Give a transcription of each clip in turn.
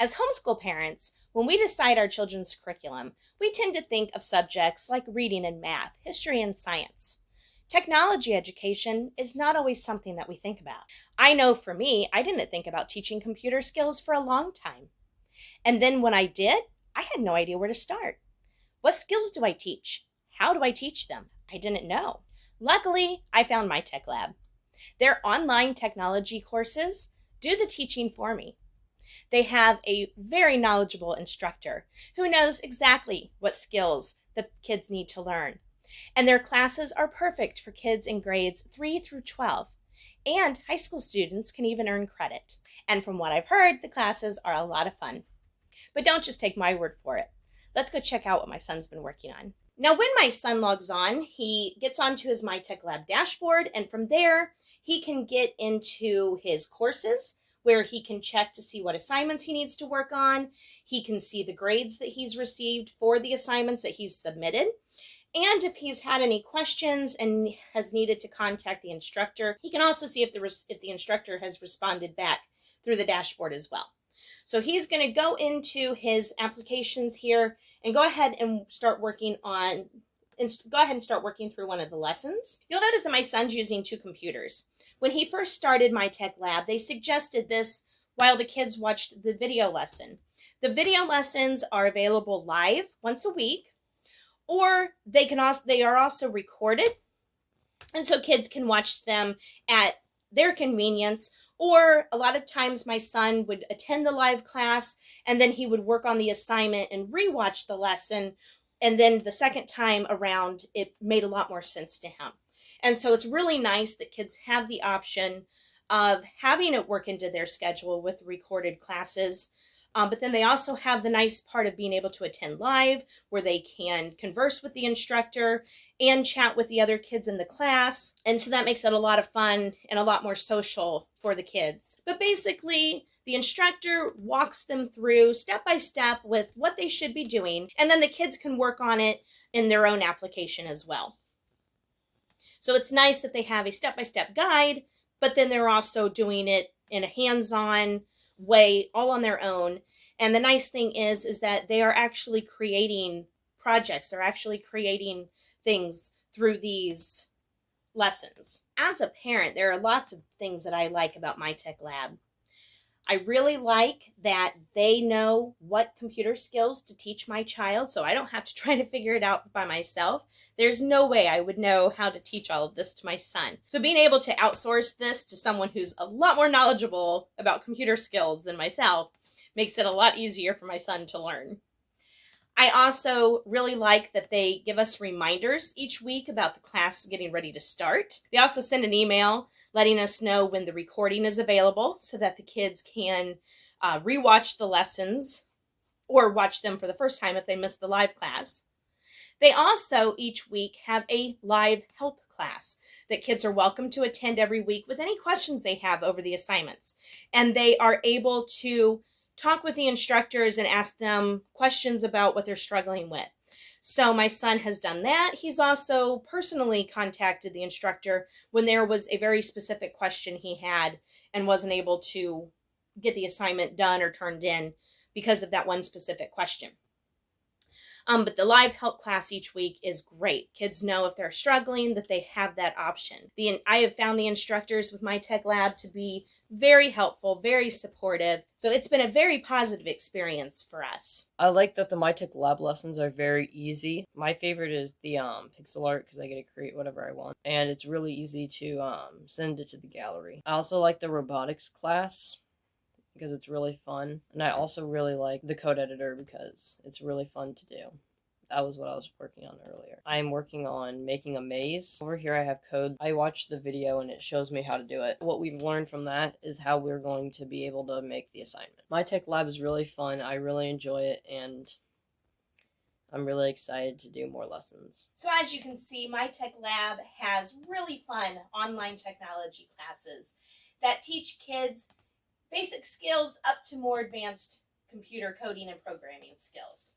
As homeschool parents, when we decide our children's curriculum, we tend to think of subjects like reading and math, history and science. Technology education is not always something that we think about. I know for me, I didn't think about teaching computer skills for a long time. And then when I did, I had no idea where to start. What skills do I teach? How do I teach them? I didn't know. Luckily, I found MYTEK LAB. Their online technology courses do the teaching for me. They have a very knowledgeable instructor who knows exactly what skills the kids need to learn. And their classes are perfect for kids in grades 3 through 12. And high school students can even earn credit. And from what I've heard, the classes are a lot of fun. But don't just take my word for it. Let's go check out what my son's been working on. Now, when my son logs on, he gets onto his MYTEK LAB dashboard, and from there, he can get into his courses, where he can check to see what assignments he needs to work on. He can see the grades that he's received for the assignments that he's submitted. And if he's had any questions and has needed to contact the instructor, he can also see if the instructor has responded back through the dashboard as well. So he's going to go into his applications here and go ahead and start working through one of the lessons. You'll notice that my son's using two computers. When he first started MYTEK LAB, they suggested this while the kids watched the video lesson. The video lessons are available live once a week, or they are also recorded, and so kids can watch them at their convenience. Or a lot of times my son would attend the live class and then he would work on the assignment and rewatch the lesson. And then the second time around, it made a lot more sense to him. And so it's really nice that kids have the option of having it work into their schedule with recorded classes. But then they also have the nice part of being able to attend live, where they can converse with the instructor and chat with the other kids in the class. And so that makes it a lot of fun and a lot more social for the kids. But basically, the instructor walks them through step by step with what they should be doing, and then the kids can work on it in their own application as well. So it's nice that they have a step-by-step guide, but then they're also doing it in a hands-on way, all on their own. And the nice thing is that they are actually creating projects. They're actually creating things through these lessons. As a parent, there are lots of things that I like about MYTEK LAB. I really like that they know what computer skills to teach my child, so I don't have to try to figure it out by myself. There's no way I would know how to teach all of this to my son. So being able to outsource this to someone who's a lot more knowledgeable about computer skills than myself makes it a lot easier for my son to learn. I also really like that they give us reminders each week about the class getting ready to start. They also send an email letting us know when the recording is available so that the kids can rewatch the lessons or watch them for the first time if they missed the live class. They also each week have a live help class that kids are welcome to attend every week with any questions they have over the assignments. And they are able to talk with the instructors and ask them questions about what they're struggling with. So my son has done that. He's also personally contacted the instructor when there was a very specific question he had and wasn't able to get the assignment done or turned in because of that one specific question. But the live help class each week is great. Kids know if they're struggling that they have that option. I have found the instructors with MYTEK LAB to be very helpful, very supportive. So it's been a very positive experience for us. I like that the MYTEK LAB lessons are very easy. My favorite is the pixel art because I get to create whatever I want. And it's really easy to send it to the gallery. I also like the robotics class because it's really fun. And I also really like the code editor because it's really fun to do. That was what I was working on earlier. I'm working on making a maze. Over here I have code. I watched the video and it shows me how to do it. What we've learned from that is how we're going to be able to make the assignment. MYTEK LAB is really fun. I really enjoy it and I'm really excited to do more lessons. So as you can see, MYTEK LAB has really fun online technology classes that teach kids basic skills up to more advanced computer coding and programming skills.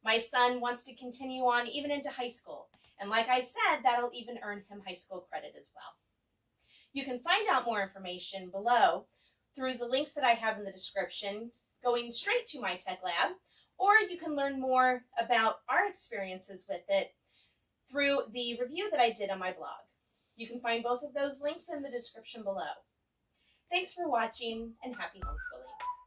My son wants to continue on even into high school, and like I said, that'll even earn him high school credit as well. You can find out more information below through the links that I have in the description. going straight to MYTEK LAB, or you can learn more about our experiences with it through the review that I did on my blog. You can find both of those links in the description below. Thanks for watching, and happy homeschooling.